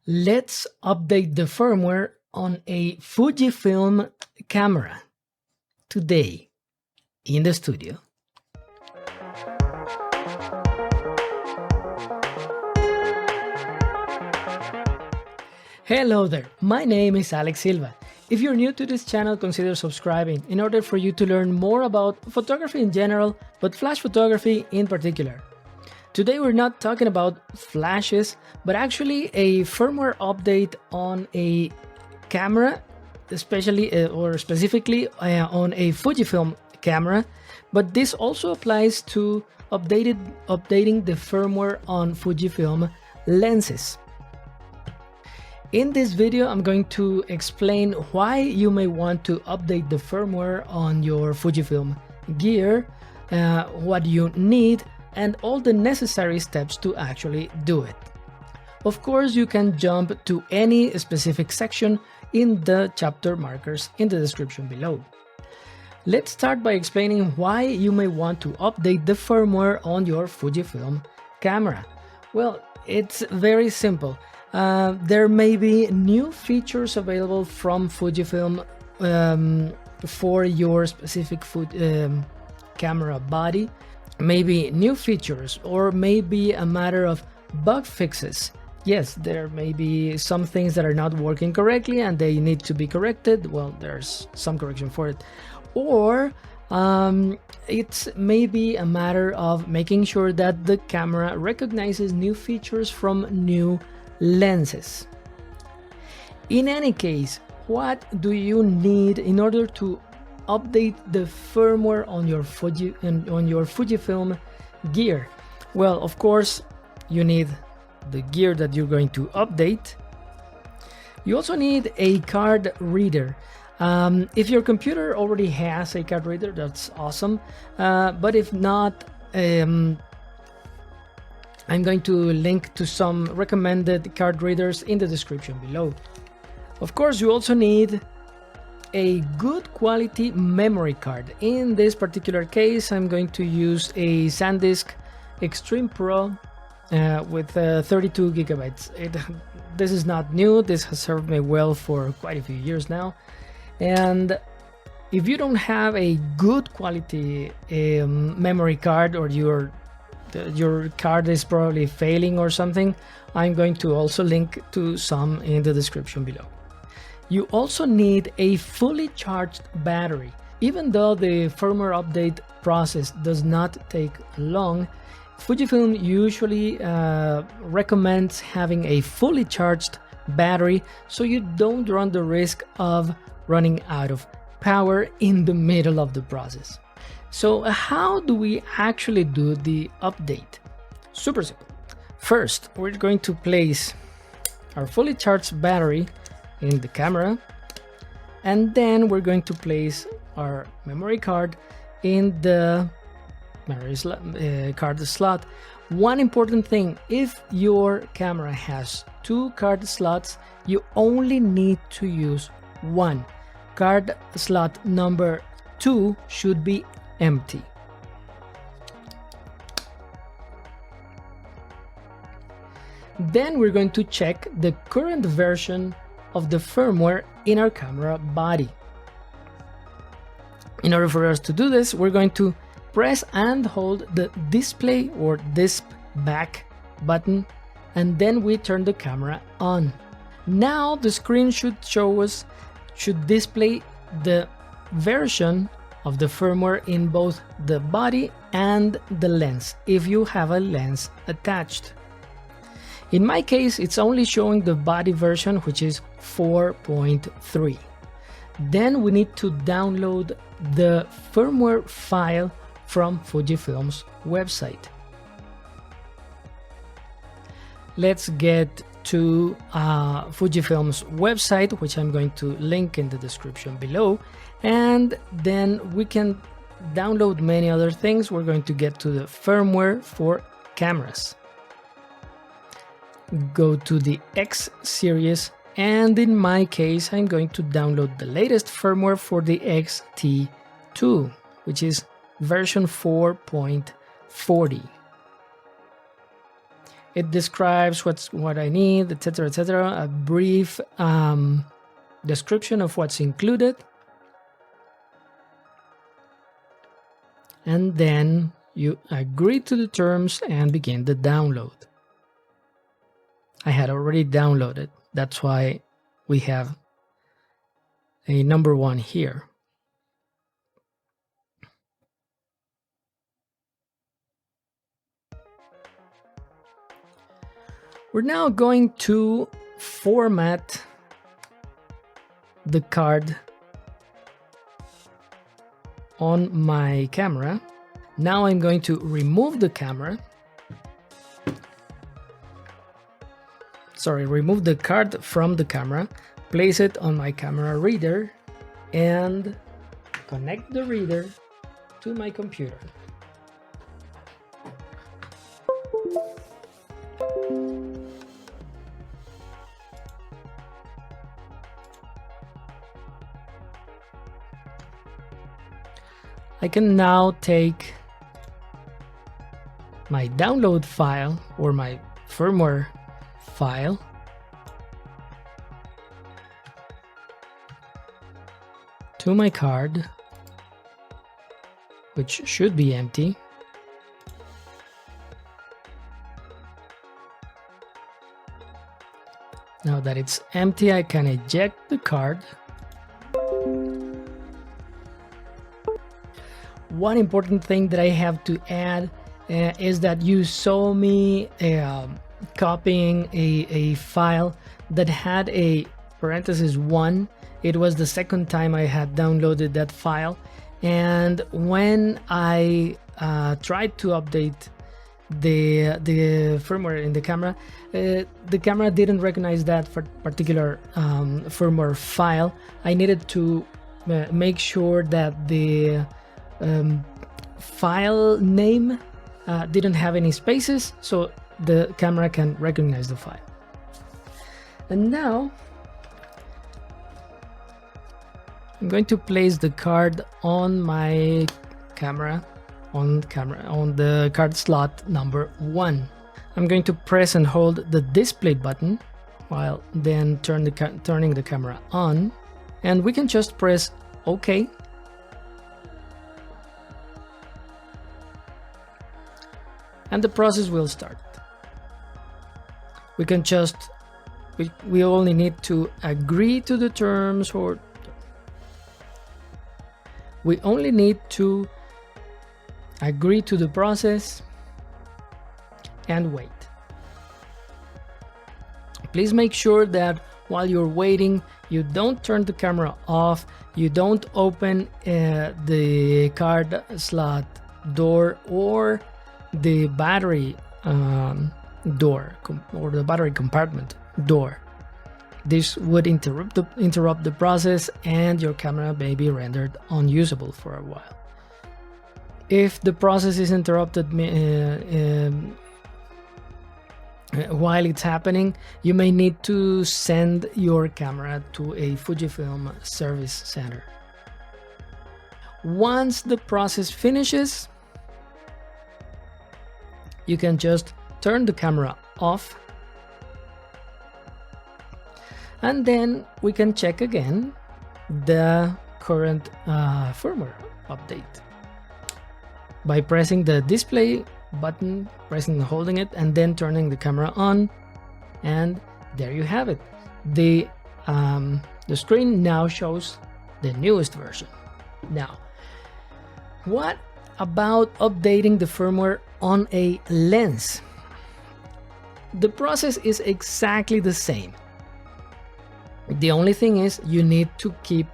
Let's update the firmware on a Fujifilm camera today in the studio. Hello there, my name is Alex Silva. If you're new to this channel, consider subscribing in order for you to learn more about photography in general, but flash photography in particular. Today we're not talking about flashes, but actually a firmware update on a camera, especially or specifically on a Fujifilm camera, but this also applies to updating the firmware on Fujifilm lenses. In this video, I'm going to explain why you may want to update the firmware on your Fujifilm gear, what you need, and all the necessary steps to actually do it. Of course, you can jump to any specific section in the chapter markers in the description below. Let's start by explaining why you may want to update the firmware on your Fujifilm camera. Well, it's very simple. There may be new features available from Fujifilm for your specific camera body, maybe new features, or maybe a matter of bug fixes. Yes, there may be some things that are not working correctly and they need to be corrected. Well, there's some correction for it. Or it's maybe a matter of making sure that the camera recognizes new features from new lenses. In any case, what do you need in order to update the firmware on your Fujifilm gear? Well, of course, you need the gear that you're going to update. You also need a card reader. If your computer already has a card reader, that's awesome. But if not, I'm going to link to some recommended card readers in the description below. Of course, you also need a good quality memory card. In this particular case, I'm going to use a SanDisk Extreme Pro with 32 gigabytes. This is not new. This has served me well for quite a few years now. And if you don't have a good quality memory card, or your card is probably failing or something, I'm going to also link to some in the description below. You also need a fully charged battery. Even though the firmware update process does not take long, Fujifilm usually recommends having a fully charged battery so you don't run the risk of running out of power in the middle of the process. So how do we actually do the update? Super simple. First, we're going to place our fully charged battery in the camera, and then we're going to place our memory card in the memory card slot. One important thing, if your camera has two card slots, you only need to use one. Card slot number 2 should be empty. Then we're going to check the current version of the firmware in our camera body. In order for us to do this, we're going to press and hold the display or disp back button, and then we turn the camera on. Now the screen should display the version of the firmware in both the body and the lens, if you have a lens attached. In my case, it's only showing the body version, which is 4.3. Then we need to download the firmware file from Fujifilm's website. Let's get to Fujifilm's website, which I'm going to link in the description below, and then we can download many other things. We're going to get to the firmware for cameras. Go to the X series, and in my case, I'm going to download the latest firmware for the X-T2, which is version 4.40. It describes what I need, etc., etc. A brief description of what's included. And then you agree to the terms and begin the download. I had already downloaded. That's why we have a number 1 here. We're now going to format the card on my camera. Now I'm going to remove the camera. Remove the card from the camera, place it on my camera reader, and connect the reader to my computer. I can now take my download file or my firmware file to my card, which should be empty. Now that it's empty, I can eject the card. One important thing that I have to add is that you saw me copying a file that had a parenthesis 1. It was the second time I had downloaded that file, and when I tried to update the firmware in the camera didn't recognize that particular firmware file. I needed to make sure that the file name didn't have any spaces, so the camera can recognize the file. And now I'm going to place the card on my camera, on the card slot number 1. I'm going to press and hold the display button while then turning the camera on, and we can just press OK. And the process will start. We can just, we only need to agree to the terms, or we only need to agree to the process and wait. Please make sure that while you're waiting, you don't turn the camera off, you don't open the card slot door or the battery door or the battery compartment door. This would interrupt the process, and your camera may be rendered unusable for a while. If the process is interrupted while it's happening, you may need to send your camera to a Fujifilm service center. Once the process finishes, you can just turn the camera off, and then we can check again the current firmware update by pressing the display button, pressing and holding it, and then turning the camera on, and there you have it. The screen now shows the newest version. Now, what about updating the firmware on a lens? The process is exactly the same. The only thing is you need to keep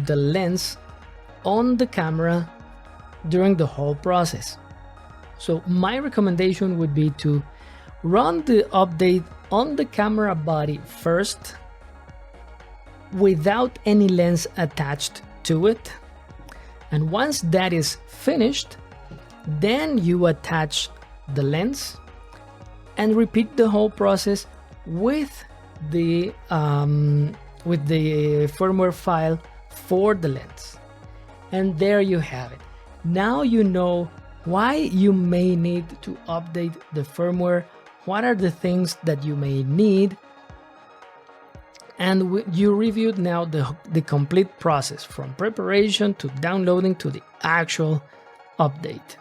the lens on the camera during the whole process. So my recommendation would be to run the update on the camera body first without any lens attached to it. And once that is finished, then you attach the lens and repeat the whole process with the firmware file for the lens. And there you have it. Now you know why you may need to update the firmware what are the things that you may need, and you reviewed now the complete process from preparation to downloading to the actual update.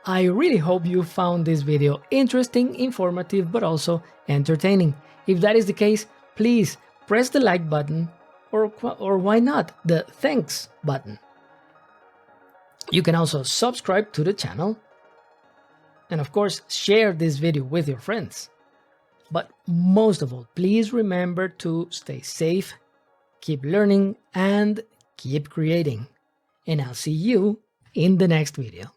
I really hope you found this video interesting, informative, but also entertaining. If that is the case, please press the like button, or why not the thanks button. You can also subscribe to the channel, and of course share this video with your friends. But most of all, please remember to stay safe, keep learning, and keep creating. And I'll see you in the next video.